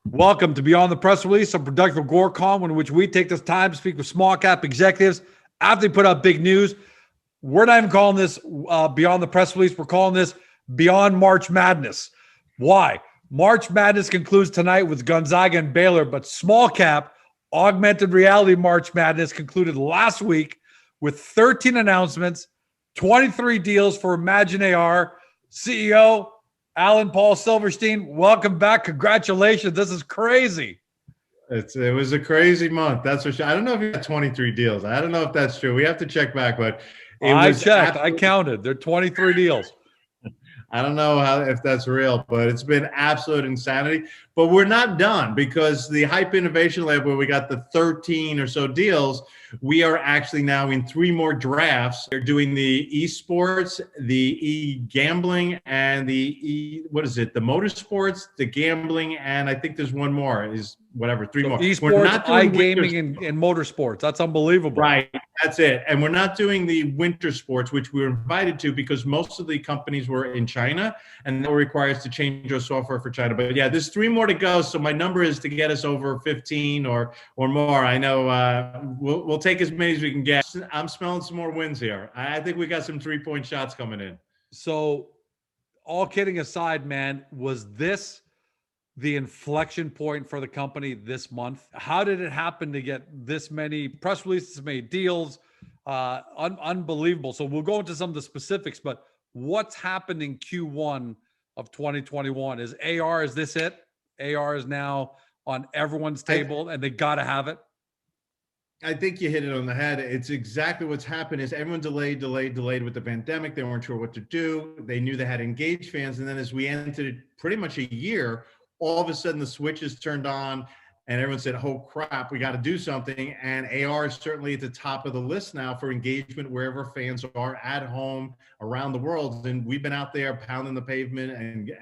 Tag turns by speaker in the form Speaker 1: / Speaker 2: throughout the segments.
Speaker 1: Welcome to Beyond the Press Release, a production of Gorecom, in which we take this time to speak with small cap executives after they put out big news. We're not even calling this Beyond the Press Release. We're calling this Beyond March Madness. Why? March Madness concludes tonight with Gonzaga and Baylor, but small cap Augmented Reality March Madness concluded last week with 13 announcements, 23 deals for ImagineAR. CEO Alan Paul Silverstein, welcome back. Congratulations. This is crazy.
Speaker 2: It was a crazy month. That's for sure. I don't know if you got 23 deals. I don't know if that's true. We have to check back, but
Speaker 1: I checked. I counted. There are 23 deals.
Speaker 2: I don't know if that's real, but it's been absolute insanity. But we're not done, because the Hype Innovation Lab, where we got the 13 or so deals, we are actually now in 3 more drafts. They're doing the esports, the e-gambling, and the the motorsports, the gambling, and I think there's one more, is whatever, 3 more.
Speaker 1: Esports, iGaming, and motorsports. That's unbelievable.
Speaker 2: Right. That's it. And we're not doing the winter sports, which we were invited to because most of the companies were in China, and that requires us to change our software for China. But yeah, there's 3 more to go. So my number is to get us over 15 or more. I know we'll take as many as we can get. I'm smelling some more wins here. I think we got some 3-point shots coming in.
Speaker 1: So all kidding aside, man, was this the inflection point for the company this month? How did it happen to get this many press releases, many deals? Unbelievable. So we'll go into some of the specifics, but what's happened in Q1 of 2021? Is this it? AR is now on everyone's table and they got to have it.
Speaker 2: I think you hit it on the head. It's exactly what's happened. Is everyone delayed with the pandemic. They weren't sure what to do. They knew they had engaged fans. And then as we entered pretty much a year, all of a sudden the switches turned on and everyone said, oh crap, we got to do something. And AR is certainly at the top of the list now for engagement wherever fans are, at home, around the world. And we've been out there pounding the pavement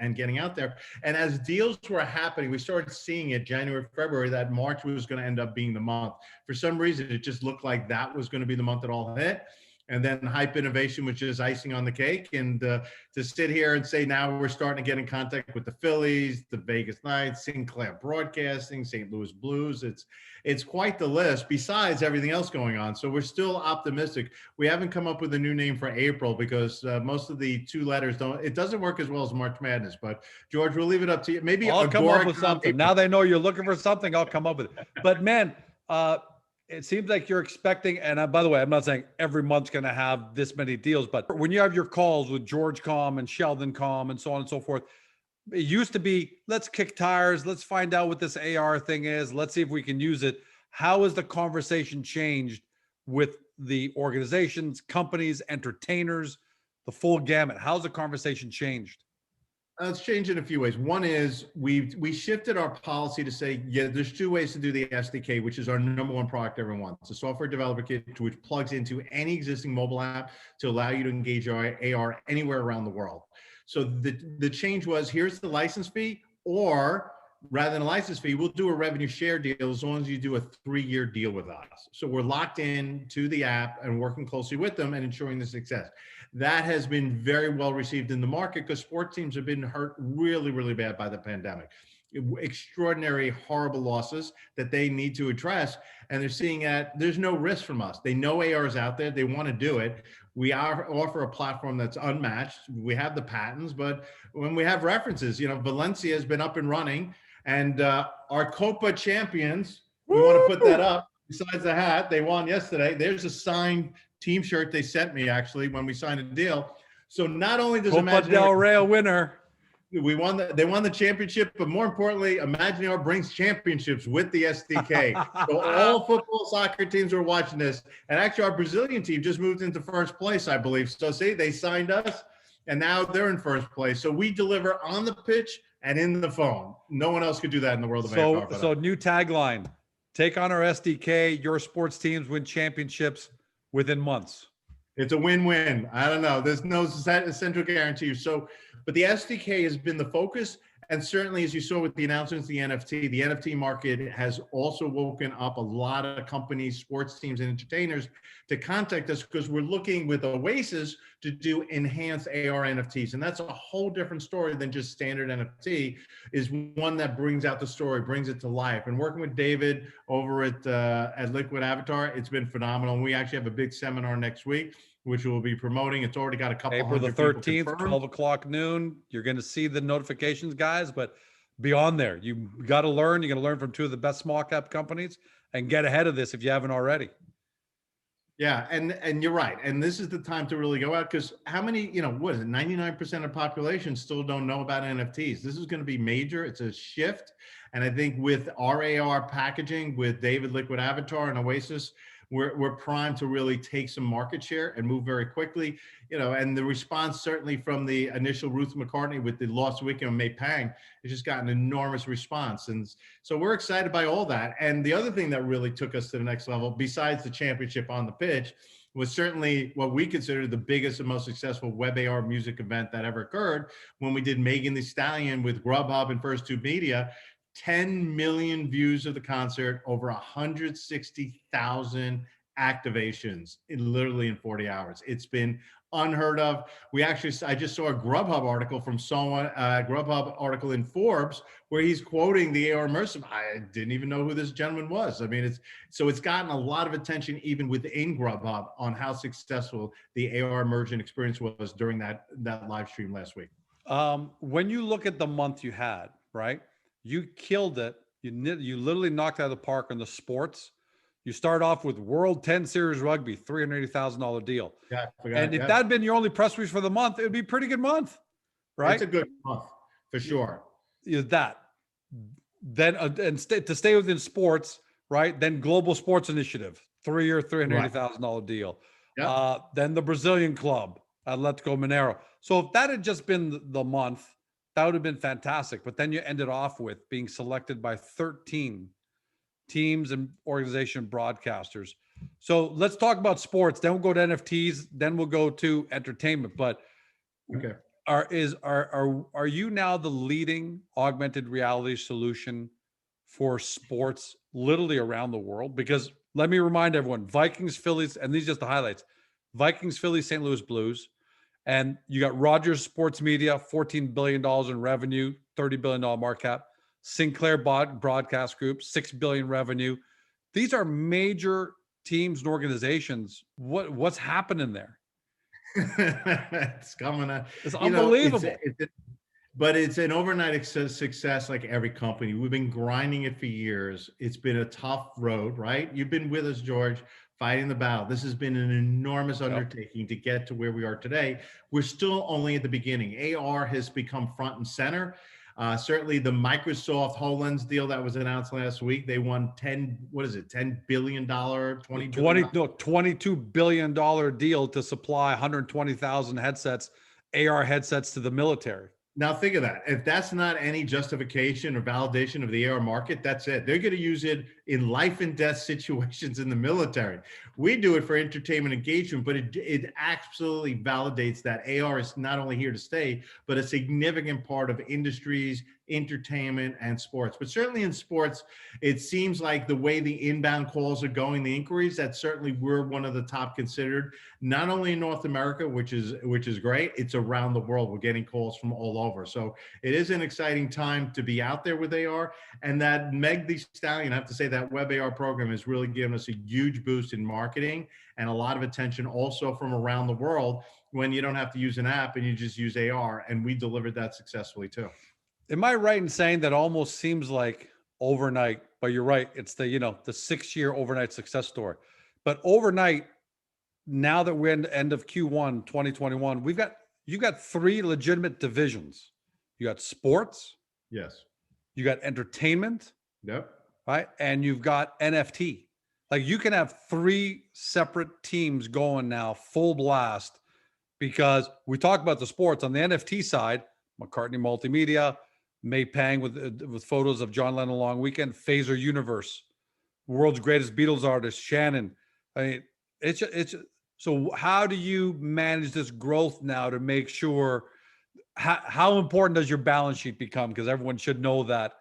Speaker 2: and getting out there. And as deals were happening, we started seeing it January, February, that March was going to end up being the month. For some reason, it just looked like that was going to be the month that all hit. And then Hype Innovation was just icing on the cake. And to sit here and say now we're starting to get in contact with the Phillies, the Vegas Knights, Sinclair Broadcasting, St. Louis Blues, it's quite the list besides everything else going on. So we're still optimistic. We haven't come up with a new name for April because most of the 2 letters it doesn't work as well as March Madness. But George, we'll leave it up to you. Maybe
Speaker 1: I'll come up with something. Now they know you're looking for something, I'll come up with it. But man, it seems like you're expecting, and by the way, I'm not saying every month's going to have this many deals, but when you have your calls with George Com and Sheldon Com and so on and so forth, it used to be, let's kick tires, let's find out what this AR thing is, let's see if we can use it. How has the conversation changed with the organizations, companies, entertainers, the full gamut? How's the conversation changed?
Speaker 2: It's changed in a few ways. One is we shifted our policy to say, yeah, there's 2 ways to do the SDK, which is our number 1 product everyone wants. It's a software developer kit which plugs into any existing mobile app to allow you to engage AR anywhere around the world. So the change was, here's the license fee, or rather than a license fee, we'll do a revenue share deal as long as you do a 3-year deal with us. So we're locked in to the app and working closely with them and ensuring the success. That has been very well received in the market because sports teams have been hurt really, really bad by the pandemic. Extraordinary, horrible losses that they need to address. And they're seeing that there's no risk from us. They know AR is out there. They want to do it. We offer a platform that's unmatched. We have the patents, but when we have references, Valencia has been up and running. And our Copa champions, we want to put that up. Besides the hat, they won yesterday. There's a signed team shirt they sent me, actually, when we signed a deal. So not only does
Speaker 1: Copa del Rey winner,
Speaker 2: they won the championship, but more importantly, ImagineAR brings championships with the SDK. So all football, soccer teams are watching this. And actually, our Brazilian team just moved into first place, I believe. So see, they signed us, and now they're in first place. So we deliver on the pitch and in the phone. No one else could do that in the world of AR.
Speaker 1: So new tagline, take on our SDK, your sports teams win championships within months.
Speaker 2: It's a win-win. I don't know. There's no central guarantee. So, but the SDK has been the focus. And certainly, as you saw with the announcements, the NFT market has also woken up a lot of companies, sports teams, and entertainers to contact us because we're looking with Oasis to do enhanced AR NFTs. And that's a whole different story than just standard NFT, is one that brings out the story, brings it to life. And working with David over at Liquid Avatar, it's been phenomenal. And we actually have a big seminar next week, which we'll be promoting. It's already got a couple
Speaker 1: April the
Speaker 2: hundred
Speaker 1: 13th,
Speaker 2: people
Speaker 1: 12 o'clock noon. You're going to see the notifications, guys, but beyond there, you got to learn. You're going to learn from two of the best small cap companies and get ahead of this if you haven't already.
Speaker 2: Yeah, and you're right. And this is the time to really go out, because how many, what is it, 99% of the population still don't know about NFTs. This is going to be major. It's a shift. And I think with our AR packaging, with David Liquid Avatar and Oasis, we're primed to really take some market share and move very quickly. And the response certainly from the initial Ruth McCartney with the Lost Weekend with May Pang has just got an enormous response. And so we're excited by all that. And the other thing that really took us to the next level, besides the championship on the pitch, was certainly what we consider the biggest and most successful web AR music event that ever occurred, when we did Megan Thee Stallion with Grubhub and First Tube Media. 10 million views of the concert, over 160,000 activations literally in 40 hours. It's been unheard of. I just saw a Grubhub article from someone, Grubhub article in Forbes, where he's quoting the AR immersive. I didn't even know who this gentleman was. I mean, it's gotten a lot of attention even within Grubhub on how successful the AR immersion experience was during that live stream last week.
Speaker 1: When you look at the month you had, right? You killed it. You literally knocked out of the park on the sports. You start off with World 10 Series Rugby, $380,000 deal.
Speaker 2: Yeah,
Speaker 1: and if that had been your only press release for the month, it would be a pretty good month, right?
Speaker 2: It's a good month for sure.
Speaker 1: That. Then to stay within sports, right? Then Global Sports Initiative, 3-year, $380,000 deal. Yep. Then the Brazilian club, Atlectio Mineiro. So if that had just been the month, that would have been fantastic. But then you ended off with being selected by 13 teams and organization broadcasters. So let's talk about sports. Then we'll go to NFTs. Then we'll go to entertainment. But
Speaker 2: okay,
Speaker 1: are you now the leading augmented reality solution for sports literally around the world? Because let me remind everyone: Vikings, Phillies, and these are just the highlights. Vikings, Phillies, St. Louis Blues. And you got Rogers Sports Media, $14 billion in revenue, $30 billion market cap. Sinclair Broadcast Group, $6 billion revenue. These are major teams and organizations. What's happening there?
Speaker 2: It's coming up.
Speaker 1: It's unbelievable.
Speaker 2: But it's an overnight success, like every company. We've been grinding it for years. It's been a tough road, right? You've been with us, George, fighting the battle. This has been an enormous undertaking to get to where we are today. We're still only at the beginning. AR has become front and center. Certainly the Microsoft HoloLens deal that was announced last week, they won $10 billion,
Speaker 1: $22 billion deal to supply 120,000 headsets, AR headsets to the military.
Speaker 2: Now think of that. If that's not any justification or validation of the AR market, that's it. They're going to use it in life and death situations in the military. We do it for entertainment engagement, but it absolutely validates that AR is not only here to stay, but a significant part of industries, entertainment, and sports. But certainly in sports, it seems like the way the inbound calls are going, the inquiries, that certainly we're one of the top considered, not only in North America, which is great, it's around the world. We're getting calls from all over. So it is an exciting time to be out there with AR. And that Meg Thee Stallion, I have to say, that web AR program has really given us a huge boost in marketing and a lot of attention also from around the world, when you don't have to use an app and you just use AR. And we delivered that successfully too.
Speaker 1: Am I right in saying that almost seems like overnight? But you're right. It's the 6-year overnight success story. But overnight, now that we're in the end of Q1 2021, you've got 3 legitimate divisions. You got sports.
Speaker 2: Yes.
Speaker 1: You got entertainment.
Speaker 2: Yep.
Speaker 1: Right. And you've got NFT. Like, you can have 3 separate teams going now full blast, because we talk about the sports on the NFT side, McCartney Multimedia, May Pang with photos of John Lennon Long Weekend, Phaser Universe, world's greatest Beatles artist, Shannon. I mean, so how do you manage this growth now to make sure, how important does your balance sheet become? Because everyone should know that.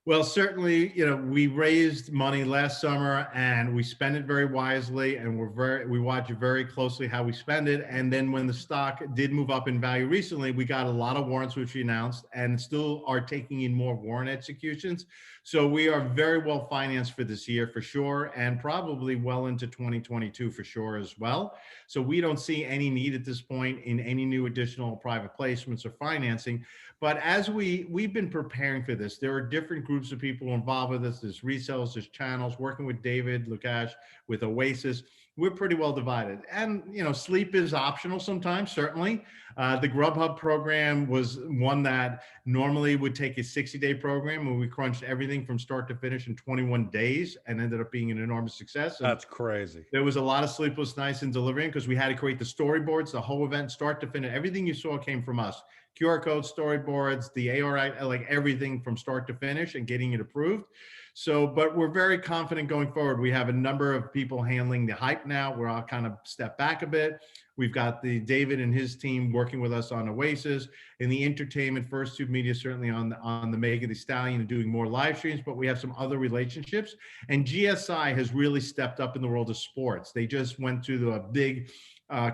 Speaker 2: Well, certainly, we raised money last summer and we spent it very wisely, and we watch very closely how we spend it. And then when the stock did move up in value recently, we got a lot of warrants, which we announced, and still are taking in more warrant executions. So we are very well financed for this year for sure, and probably well into 2022 for sure as well. So we don't see any need at this point in any new additional private placements or financing. But as we've been preparing for this, there are different groups of people involved with this. There's resellers, there's channels, working with David Lukash, with Oasis. We're pretty well divided. And, sleep is optional sometimes, certainly. The Grubhub program was one that normally would take a 60-day program, and we crunched everything from start to finish in 21 days and ended up being an enormous success. And
Speaker 1: that's crazy.
Speaker 2: there was a lot of sleepless nights in delivering because we had to create the storyboards, the whole event, start to finish. Everything you saw came from us. QR code storyboards, the AR, like everything from start to finish and getting it approved. So, but we're very confident going forward. We have a number of people handling the hype now. We're all kind of step back a bit. We've got David and his team working with us on Oasis, and the entertainment First Tube Media certainly on the Megahan, the Stallion, and doing more live streams. But we have some other relationships, and GSI has really stepped up in the world of sports. They just went to the big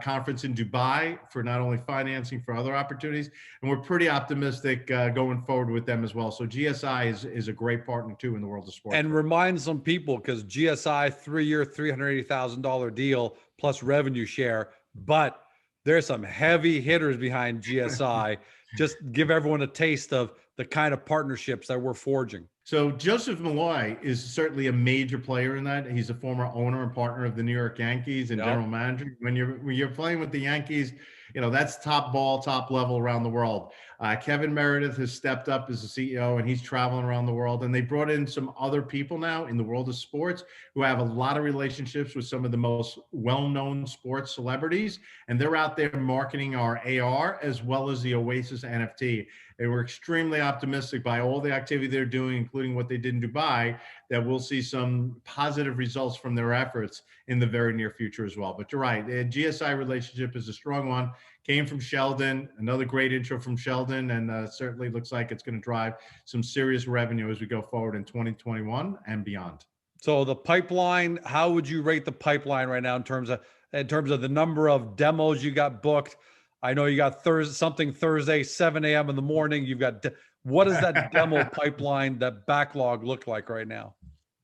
Speaker 2: conference in Dubai for not only financing, for other opportunities. And we're pretty optimistic going forward with them as well. So GSI is a great partner too in the world of sports.
Speaker 1: And remind some people, because GSI 3-year, $380,000 deal plus revenue share, but there's some heavy hitters behind GSI. Just give everyone a taste of the kind of partnerships that we're forging.
Speaker 2: So Joseph Malloy is certainly a major player in that. He's a former owner and partner of the New York Yankees and general manager. When you're playing with the Yankees, that's top ball, top level around the world. Kevin Meredith has stepped up as the CEO, and he's traveling around the world. And they brought in some other people now in the world of sports who have a lot of relationships with some of the most well-known sports celebrities. And they're out there marketing our AR as well as the Oasis NFT. And we're extremely optimistic by all the activity they're doing, including what they did in Dubai, that we'll see some positive results from their efforts in the very near future as well. But you're right, the GSI relationship is a strong one. Came from Sheldon, another great intro from Sheldon, and certainly looks like it's going to drive some serious revenue as we go forward in 2021 and beyond.
Speaker 1: So the pipeline, how would you rate the pipeline right now in terms of the number of demos you got booked? I know you got Thursday, 7 a.m. in the morning. You've got, what does that demo pipeline, that backlog look like right now?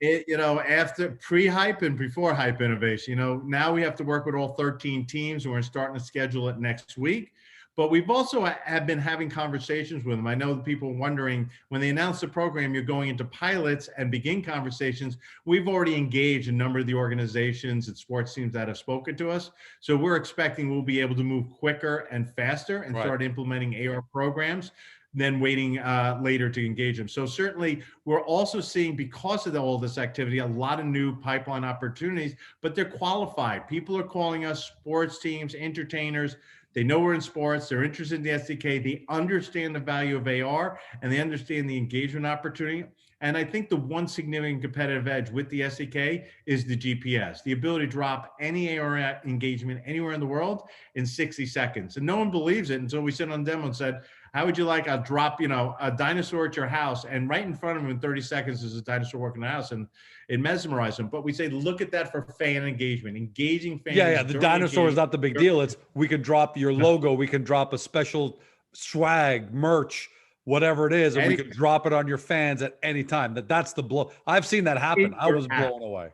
Speaker 2: After pre-hype and before hype innovation, now we have to work with all 13 teams, and we're starting to schedule it next week. But we've also have been having conversations with them. I know the people wondering, when they announce the program, you're going into pilots and begin conversations. We've already engaged a number of the organizations and sports teams that have spoken to us. So we're expecting we'll be able to move quicker and faster and start implementing AR programs than waiting later to engage them. So certainly we're also seeing, because of all this activity, a lot of new pipeline opportunities, but they're qualified. People are calling us, sports teams, entertainers. They know we're in sports. They're interested in the SDK. They understand the value of AR, and they understand the engagement opportunity. And I think the one significant competitive edge with the SDK is the GPS, the ability to drop any AR engagement anywhere in the world in 60 seconds. And no one believes it until we sit on demo and said, how would you like I'll drop, a dinosaur at your house, and right in front of him in 30 seconds is a dinosaur walking the house, and it mesmerized them. But we say, look at that for fan engagement, engaging fans.
Speaker 1: Yeah. The dinosaur is not the big deal. It's, we can drop your logo. We can drop a special swag, merch, whatever it is, and we can drop it on your fans at any time. That's the blow. I've seen that happen. I was blown away.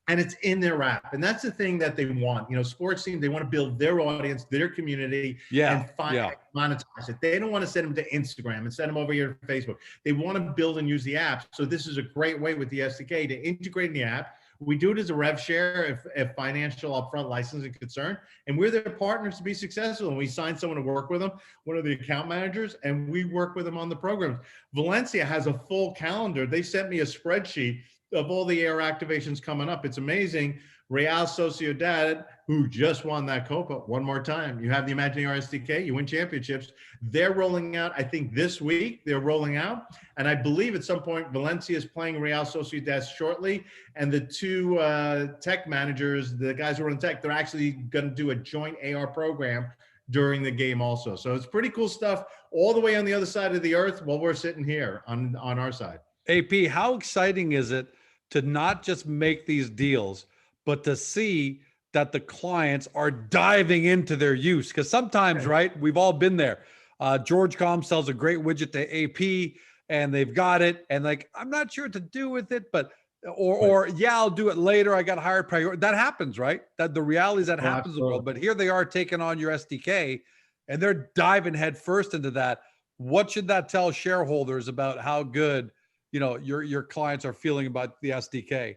Speaker 2: And it's in their app. And that's the thing that they want. Sports teams, they want to build their audience, their community, and monetize it. They don't want to send them to Instagram and send them over here to Facebook. They want to build and use the app. So this is a great way with the SDK to integrate in the app. We do it as a rev share if financial upfront licensing concern, and we're their partners to be successful. And we sign someone to work with them, one of the account managers, and we work with them on the programs. Valencia has a full calendar. They sent me a spreadsheet of all the AR activations coming up. It's amazing. Real Sociedad, who just won that Copa one more time. You have the ImagineAR SDK, you win championships. They're rolling out, I think this week, they're rolling out. And I believe at some point, Valencia is playing Real Sociedad shortly. And the two tech managers, the guys who are in tech, they're actually going to do a joint AR program during the game also. So it's pretty cool stuff all the way on the other side of the earth while we're sitting here on our side.
Speaker 1: AP, how exciting is it to not just make these deals, but to see that the clients are diving into their use? Because sometimes, right, we've all been there. George Com sells a great widget to AP and they've got it. And like, I'm not sure what to do with it, but, or yeah, I'll do it later. I got a higher priority. That happens, right? That the reality is that happens in the world. But here they are taking on your SDK and they're diving head first into that. What should that tell shareholders about how good, your clients are feeling about the SDK?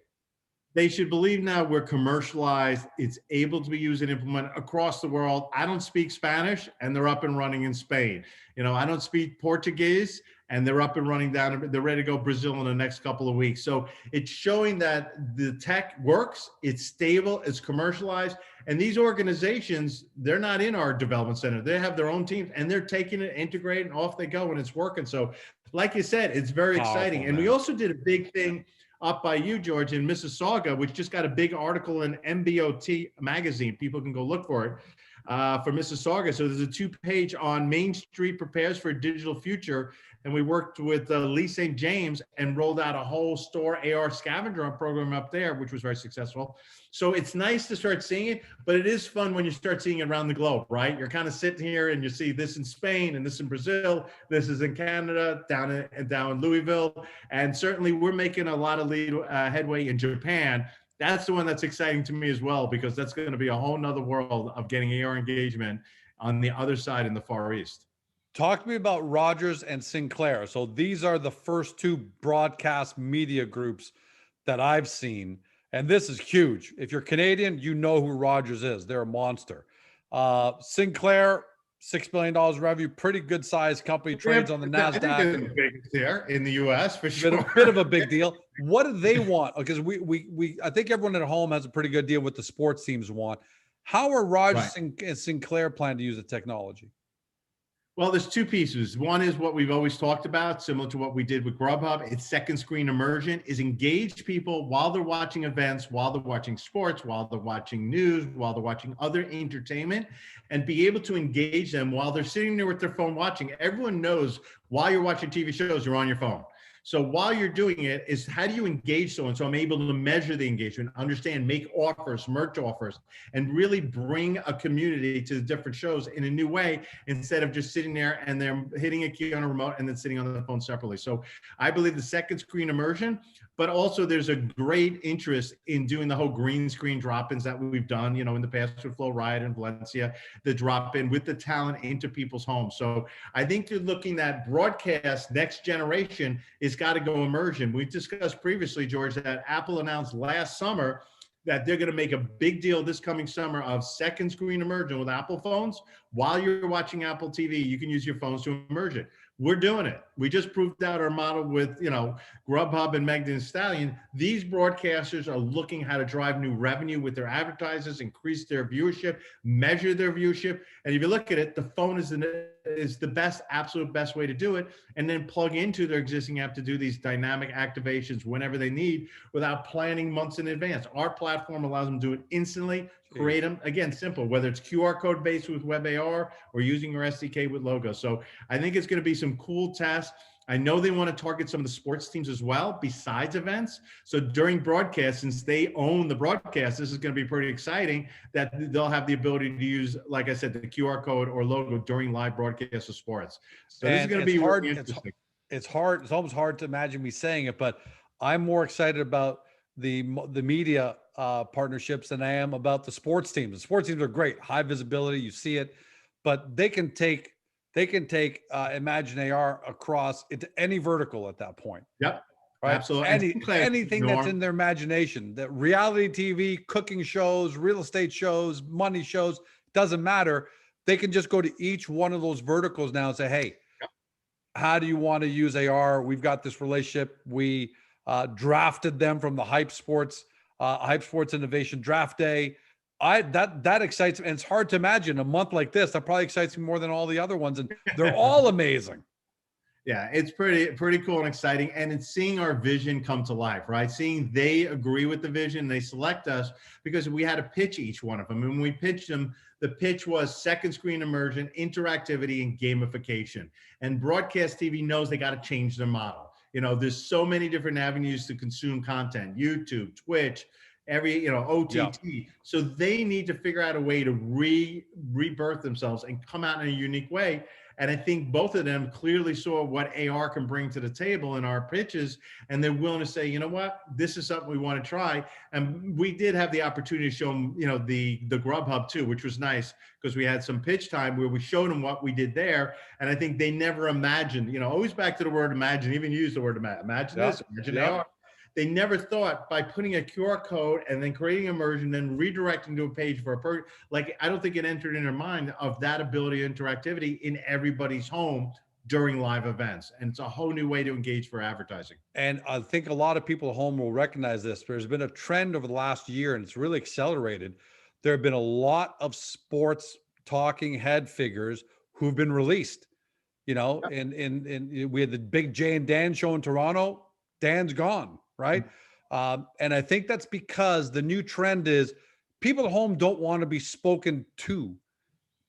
Speaker 2: They should believe now we're commercialized. It's able to be used and implemented across the world. I don't speak Spanish and they're up and running in Spain. I don't speak Portuguese and they're up and running down. They're ready to go Brazil in the next couple of weeks. So it's showing that the tech works, it's stable, it's commercialized. And these organizations, they're not in our development center. They have their own teams and they're taking it, integrating, off they go, and it's working. So like you said, it's very exciting. And we also did a big thing up by you, George, in Mississauga, which just got a big article in MBOT magazine. People can go look for it for Mississauga. So there's a 2-page on Main Street prepares for a digital future. And we worked with Lee St. James and rolled out a whole store AR scavenger hunt program up there, which was very successful. So it's nice to start seeing it, but it is fun when you start seeing it around the globe, right? You're kind of sitting here and you see this in Spain and this in Brazil, this is in Canada, down in Louisville. And certainly we're making a lot of headway in Japan. That's the one that's exciting to me as well, because that's going to be a whole nother world of getting AR engagement on the other side in the Far East.
Speaker 1: Talk to me about Rogers and Sinclair. So these are the first two broadcast media groups that I've seen. And this is huge. If you're Canadian, you know who Rogers is. They're a monster. Sinclair, $6 billion revenue, pretty good sized company, trades on the NASDAQ.
Speaker 2: I think they're big there in the US for sure.
Speaker 1: A bit of a big deal. What do they want? Because I think everyone at home has a pretty good deal with the sports teams want. How are Rogers and Sinclair planning to use the technology?
Speaker 2: Well, there's two pieces. One is what we've always talked about, similar to what we did with Grubhub. It's second screen immersion, is engage people while they're watching events, while they're watching sports, while they're watching news, while they're watching other entertainment, and be able to engage them while they're sitting there with their phone watching. Everyone knows while you're watching TV shows, you're on your phone. So while you're doing it is how do you engage someone? So I'm able to measure the engagement, understand, make offers, merch offers, and really bring a community to the different shows in a new way, instead of just sitting there and they're hitting a key on a remote and then sitting on the phone separately. So I believe the second screen immersion, but also there's a great interest in doing the whole green screen drop-ins that we've done, in the past with Flow Riot and Valencia, the drop-in with the talent into people's homes. So I think you're looking at broadcast next generation is got to go immersion. We discussed previously, George, that Apple announced last summer that they're going to make a big deal this coming summer of second screen immersion with Apple phones. While you're watching Apple TV, you can use your phones to immerse it. We're doing it. We just proved out our model with, Grubhub and Megahan and Stallion. These broadcasters are looking how to drive new revenue with their advertisers, increase their viewership, measure their viewership. And if you look at it, the phone is the best, absolute best way to do it. And then plug into their existing app to do these dynamic activations whenever they need without planning months in advance. Our platform allows them to do it instantly, create them, again, simple, whether it's QR code based with WebAR or using your SDK with logos. So I think it's going to be some cool tests. I know they want to target some of the sports teams as well, besides events. So during broadcast, since they own the broadcast, this is going to be pretty exciting that they'll have the ability to use, like I said, the QR code or logo during live broadcasts of sports. So this is going to be
Speaker 1: hard.
Speaker 2: Really interesting.
Speaker 1: It's hard. It's almost hard to imagine me saying it, but I'm more excited about the media partnerships than I am about the sports teams. The sports teams are great, high visibility, you see it, but they can take ImagineAR across into any vertical at that point.
Speaker 2: Yep.
Speaker 1: Right?
Speaker 2: Absolutely.
Speaker 1: Anything that's in their imagination, that reality TV, cooking shows, real estate shows, money shows, doesn't matter. They can just go to each one of those verticals now and say, hey, how do you want to use AR? We've got this relationship. We drafted them from the Hype Sports Innovation Draft Day. That excites me. And it's hard to imagine a month like this. That probably excites me more than all the other ones. And they're all amazing.
Speaker 2: Yeah, it's pretty cool and exciting, and it's seeing our vision come to life, right? Seeing they agree with the vision, they select us because we had to pitch each one of them. And when we pitched them, the pitch was second screen immersion, interactivity, and gamification. And broadcast TV knows they got to change their model. You know, there's so many different avenues to consume content: YouTube, Twitch, OTT.
Speaker 1: Yeah.
Speaker 2: So they need to figure out a way to rebirth themselves and come out in a unique way. And I think both of them clearly saw what AR can bring to the table in our pitches, and they're willing to say, you know what, this is something we want to try. And we did have the opportunity to show them, the Grubhub too, which was nice because we had some pitch time where we showed them what we did there. And I think they never imagined, always back to the word imagine, even use the word imagine this, imagine AR. They never thought by putting a QR code and then creating immersion, then redirecting to a page for a person. Like, I don't think it entered in their mind of that ability of interactivity in everybody's home during live events. And it's a whole new way to engage for advertising.
Speaker 1: And I think a lot of people at home will recognize this. There's been a trend over the last year, and it's really accelerated. There have been a lot of sports talking head figures who've been released, and we had the big Jay and Dan show in Toronto. Dan's gone. Right. And I think that's because the new trend is people at home don't want to be spoken to.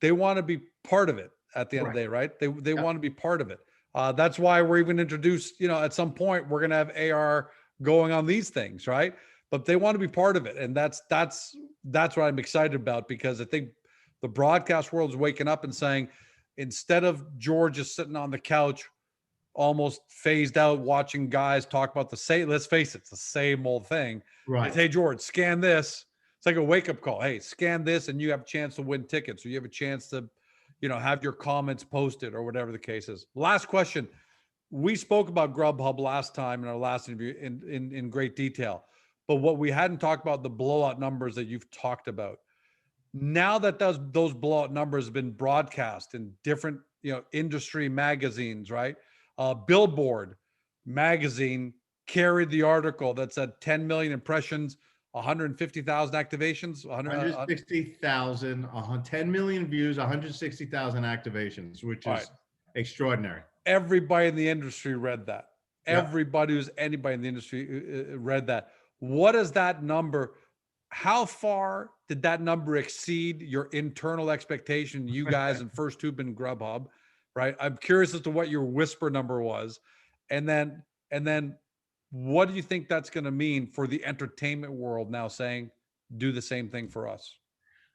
Speaker 1: They want to be part of it at the end of the day. Right. They want to be part of it. That's why we're even introduced, at some point we're going to have AR going on these things. Right. But they want to be part of it. And that's what I'm excited about, because I think the broadcast world is waking up and saying, instead of George just sitting on the couch, almost phased out watching guys talk about let's face it, it's the same old thing.
Speaker 2: Right.
Speaker 1: It's, hey, George, scan this. It's like a wake-up call. Hey, scan this and you have a chance to win tickets, or you have a chance to, have your comments posted, or whatever the case is. Last question. We spoke about Grubhub last time in our last interview in great detail, but what we hadn't talked about, the blowout numbers that you've talked about. Now that those blowout numbers have been broadcast in different, industry magazines, right? Billboard magazine carried the article that said 10 million impressions, 150,000 activations,
Speaker 2: 160,000, 10 million views, 160,000 activations, which is extraordinary.
Speaker 1: Everybody in the industry read that. Everybody who's anybody in the industry read that. What is that number? How far did that number exceed your internal expectation, you guys and First Tube and Grubhub? Right. I'm curious as to what your whisper number was. And then what do you think that's going to mean for the entertainment world now saying, do the same thing for us?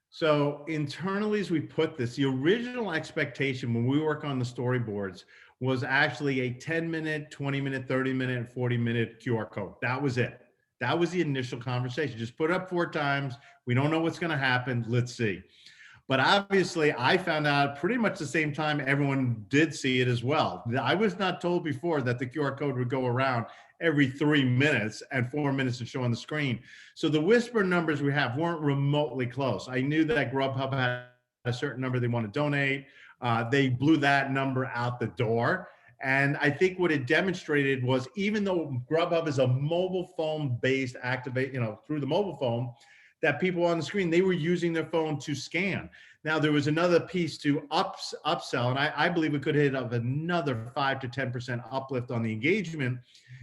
Speaker 2: So internally, as we put this, the original expectation when we work on the storyboards was actually a 10-minute, 20-minute, 30-minute, and 40-minute QR code. That was it. That was the initial conversation. Just put it up 4 times. We don't know what's going to happen. Let's see. But obviously, I found out pretty much the same time everyone did see it as well. I was not told before that the QR code would go around every 3 minutes and 4 minutes to show on the screen. So the whisper numbers we have weren't remotely close. I knew that Grubhub had a certain number they want to donate. They blew that number out the door. And I think what it demonstrated was, even though Grubhub is a mobile phone based activate, through the mobile phone, that people on the screen, they were using their phone to scan. Now, there was another piece to upsell, and I believe we could hit up another 5 to 10% uplift on the engagement,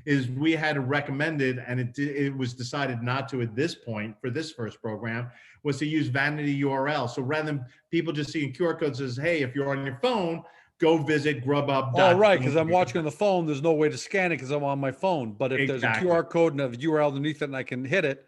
Speaker 2: is we had recommended, and it was decided not to at this point for this first program, was to use vanity URL. So rather than people just seeing QR codes as, hey, if you're on your phone, go visit Grubhub.
Speaker 1: Oh, right, because I'm watching on the phone. There's no way to scan it because I'm on my phone. But if there's a QR code and a URL underneath it and I can hit it,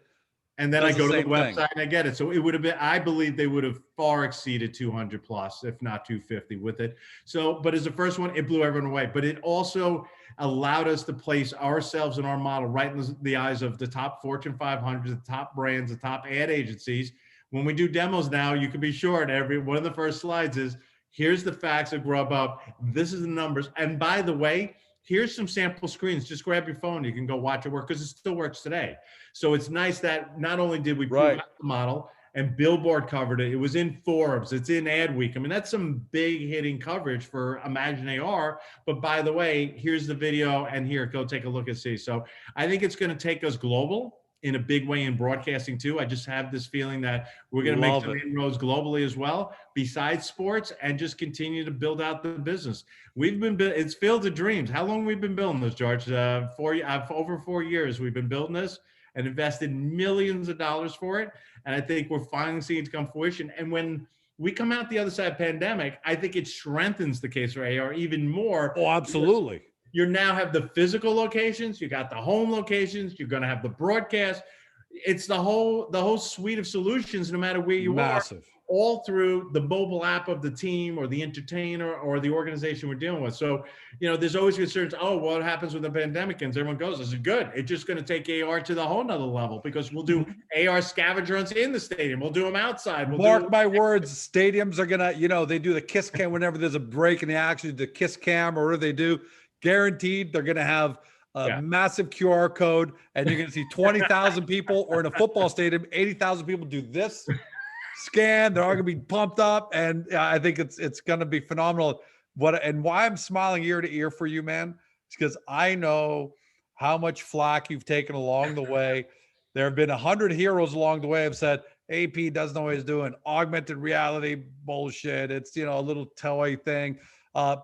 Speaker 2: and then I go to the website and I get it. So it would have been, I believe they would have far exceeded 200 plus, if not 250 with it. So, but as the first one, it blew everyone away. But it also allowed us to place ourselves and our model right in the eyes of the top Fortune 500, the top brands, the top ad agencies. When we do demos now, you can be sure at every one of the first slides is, here's the facts of Grubhub. This is the numbers. And by the way, here's some sample screens. Just grab your phone. You can go watch it work, because it still works today. So it's nice that not only did we prove out the model, and Billboard covered it, it was in Forbes, it's in Adweek. I mean, that's some big hitting coverage for ImagineAR. But by the way, here's the video, and here, go take a look and see. So I think it's going to take us global. in a big way in broadcasting too. I just have this feeling that we're going to make
Speaker 1: Love
Speaker 2: some
Speaker 1: it.
Speaker 2: inroads globally as well, besides sports, and just continue to build out the business. It's filled with dreams. How long have we been building this, George? Over 4 years we've been building this and invested millions of dollars for it. And I think we're finally seeing it come to fruition. And when we come out the other side of pandemic, I think it strengthens the case for AR even more.
Speaker 1: Oh, absolutely.
Speaker 2: You now have the physical locations, you got the home locations, you're going to have the broadcast. It's the whole suite of solutions, no matter where you
Speaker 1: Massive.
Speaker 2: are, all through the mobile app of the team or the entertainer or the organization we're dealing with. So, there's always concerns. Oh, what happens when the pandemic ends? Everyone goes, this is good. It's just going to take AR to the whole nother level, because we'll do AR scavenger hunts in the stadium. We'll do them outside.
Speaker 1: Mark my words, stadiums are going to, they do the kiss cam whenever there's a break in the action, the kiss cam or whatever they do. Guaranteed they're going to have a massive QR code, and you're going to see 20,000 people, or in a football stadium, 80,000 people do this scan. They're all going to be pumped up. And I think it's going to be phenomenal. And why I'm smiling ear to ear for you, man, is because I know how much flack you've taken along the way. There have been 100 heroes along the way have said, AP doesn't know what he's doing. Augmented reality bullshit. It's, a little toy thing. I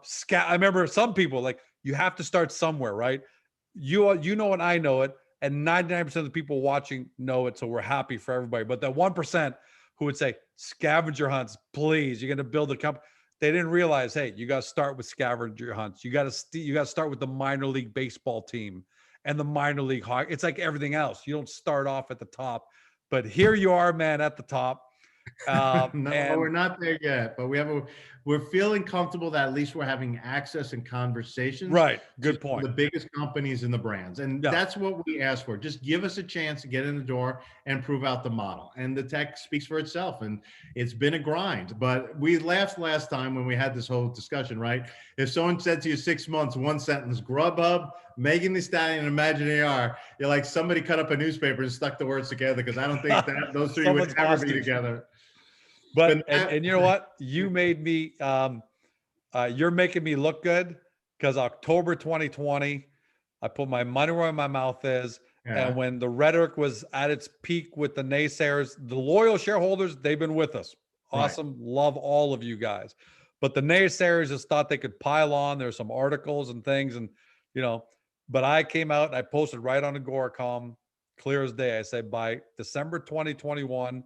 Speaker 1: remember some people like, you have to start somewhere, right? You know it, I know it, and 99% of the people watching know it, so we're happy for everybody. But that 1% who would say, scavenger hunts, please, you're going to build a company. They didn't realize, hey, you got to start with scavenger hunts. You got to start with the minor league baseball team and the minor league hockey. It's like everything else. You don't start off at the top. But here you are, man, at the top.
Speaker 2: No, we're not there yet, but we're feeling comfortable that at least we're having access and conversations.
Speaker 1: Right. Good point.
Speaker 2: The biggest companies and the brands. And that's what we ask for. Just give us a chance to get in the door and prove out the model. And the tech speaks for itself. And it's been a grind, but we laughed last time when we had this whole discussion, right? If someone said to you 6 months, one sentence, Grubhub, Megan Thee Stallion, and ImagineAR, you're like, somebody cut up a newspaper and stuck the words together, because I don't think that those three would ever be together.
Speaker 1: But and you know what? You made me. You're making me look good, because October 2020, I put my money where my mouth is, and when the rhetoric was at its peak with the naysayers, the loyal shareholders, they've been with us. Awesome, right. Love all of you guys. But the naysayers just thought they could pile on. There's some articles and things, and But I came out and I posted right on Agoracom, clear as day. I said, by December 2021.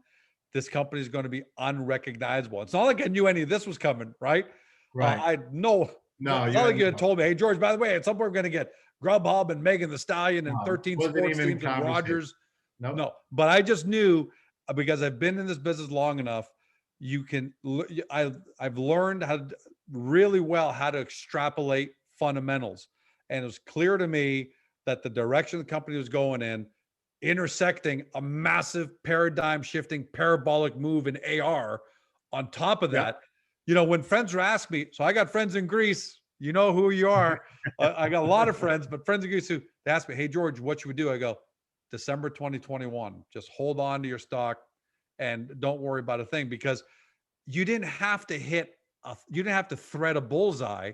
Speaker 1: This company is going to be unrecognizable. It's not like I knew any of this was coming, right?
Speaker 2: Right.
Speaker 1: I know. No, it's not like you had told me, hey, George, by the way, at some point we're going to get Grubhub and Megan the Stallion and 13 sports teams and Rogers. No, but I just knew, because I've been in this business long enough, I've learned really well how to extrapolate fundamentals. And it was clear to me that the direction the company was going in, intersecting a massive paradigm shifting parabolic move in AR on top of that. When friends were asking me, so I got friends in Greece, you know who you are. I got a lot of friends, but friends in Greece who they asked me, hey, George, what should we do? I go, December 2021, just hold on to your stock and don't worry about a thing, because you didn't have to you didn't have to thread a bullseye.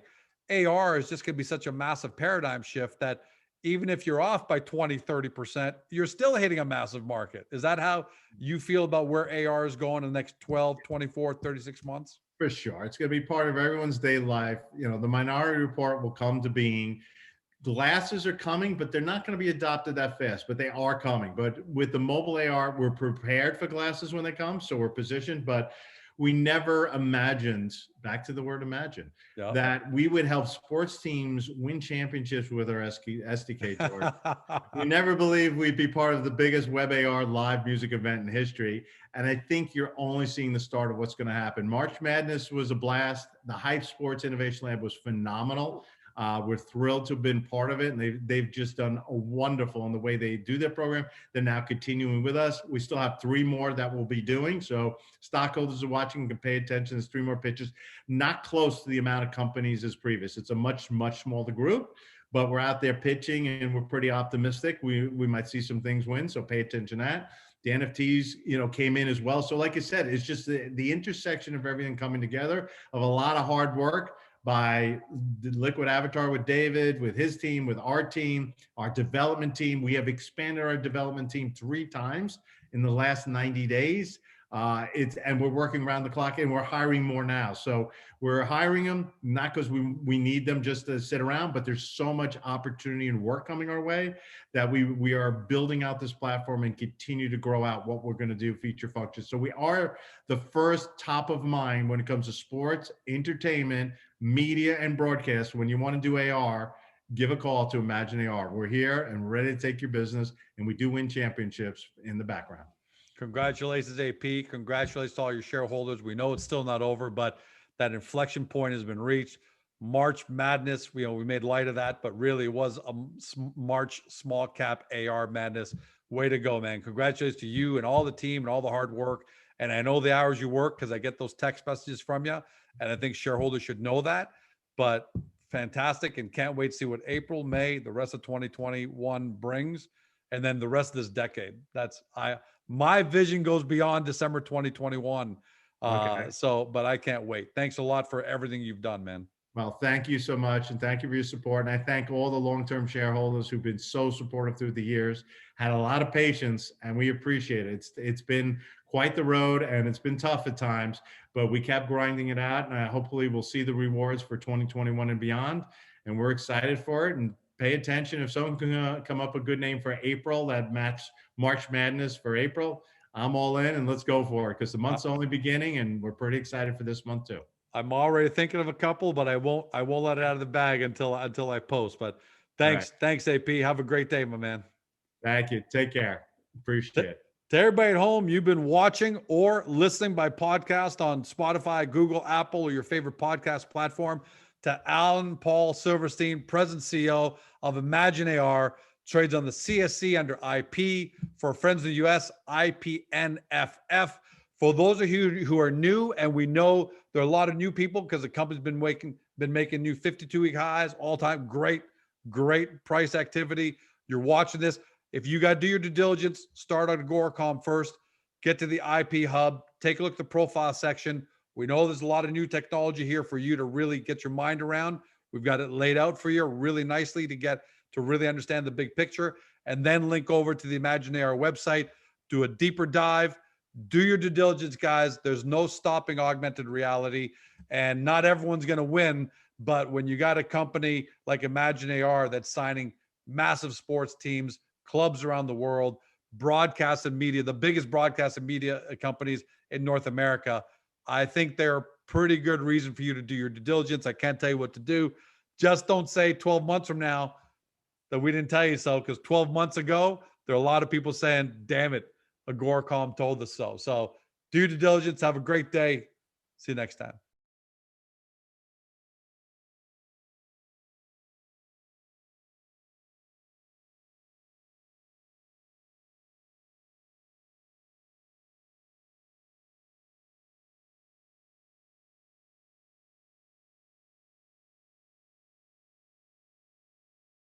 Speaker 1: AR is just going to be such a massive paradigm shift that even if you're off by 20, 30%, you're still hitting a massive market. Is that how you feel about where AR is going in the next 12, 24, 36 months?
Speaker 2: For sure. It's going to be part of everyone's day life. The Mineiro report will come to being. Glasses are coming, but they're not going to be adopted that fast, but they are coming. But with the mobile AR, we're prepared for glasses when they come. So we're positioned, but we never imagined, back to the word imagine, that we would help sports teams win championships with our SDK, George. We never believed we'd be part of the biggest web AR live music event in history. And I think you're only seeing the start of what's going to happen. March Madness was a blast. The Hype Sports Innovation Lab was phenomenal. We're thrilled to have been part of it, and they've just done a wonderful in the way they do their program. They're now continuing with us. We still have 3 more that we'll be doing. So stockholders are watching, can pay attention. There's 3 more pitches, not close to the amount of companies as previous. It's a much, much smaller group, but we're out there pitching, and we're pretty optimistic. We might see some things win, so pay attention to that. The NFTs, came in as well. So like I said, it's just the intersection of everything coming together, of a lot of hard work. by the Liquid Avatar with David, with his team, with our team, our development team. We have expanded our development team 3 times in the last 90 days. And we're working around the clock, and we're hiring more now. So we're hiring them, not because we need them just to sit around, but there's so much opportunity and work coming our way that we are building out this platform and continue to grow out what we're going to do, feature functions. So we are the first top of mind when it comes to sports, entertainment, media, and broadcast. When you want to do AR, give a call to ImagineAR. We're here and we're ready to take your business, and we do win championships in the background.
Speaker 1: Congratulations, AP. Congratulations to all your shareholders. We know it's still not over, but that inflection point has been reached. March Madness, we made light of that, but really it was a March small cap AR Madness. Way to go, man. Congratulations to you and all the team and all the hard work. And I know the hours you work because I get those text messages from you. And I think shareholders should know that. But fantastic, and can't wait to see what April, May, the rest of 2021 brings. And then the rest of this decade. My vision goes beyond December 2021.
Speaker 2: Okay.
Speaker 1: But I can't wait. Thanks a lot for everything you've done, man.
Speaker 2: Well, thank you so much. And thank you for your support. And I thank all the long-term shareholders who've been so supportive through the years, had a lot of patience, and we appreciate it. It's been quite the road, and it's been tough at times, but we kept grinding it out. And hopefully we'll see the rewards for 2021 and beyond. And we're excited for it. And pay attention. If someone can come up with a good name for April, that match March Madness for April, I'm all in, and let's go for it, because the month's only beginning, and we're pretty excited for this month too.
Speaker 1: I'm already thinking of a couple, but I won't let it out of the bag until I post. But thanks, AP. Have a great day, my man.
Speaker 2: Thank you. Take care. Appreciate it.
Speaker 1: To everybody at home, you've been watching or listening by podcast on Spotify, Google, Apple, or your favorite podcast platform. To Alan Paul Silverstein, President CEO of ImagineAR, trades on the CSC under IP. For friends in the US, IPNFF. For those of you who are new, and we know there are a lot of new people because the company's been making new 52-week highs, all-time great price activity. You're watching this. If you got to do your due diligence, start on Agoracom first. Get to the IP hub. Take a look at the profile section. We know there's a lot of new technology here for you to really get your mind around. We've got it laid out for you really nicely to really understand the big picture, and then link over to the ImagineAR website, do a deeper dive, do your due diligence, guys. There's no stopping augmented reality, and not everyone's going to win. But when you got a company like ImagineAR that's signing massive sports teams, clubs around the world, broadcast and media, the biggest broadcast and media companies in North America, I think they're a pretty good reason for you to do your due diligence. I can't tell you what to do. Just don't say 12 months from now that we didn't tell you so, because 12 months ago, there are a lot of people saying, damn it, Agoracom told us so. So do due diligence. Have a great day. See you next time.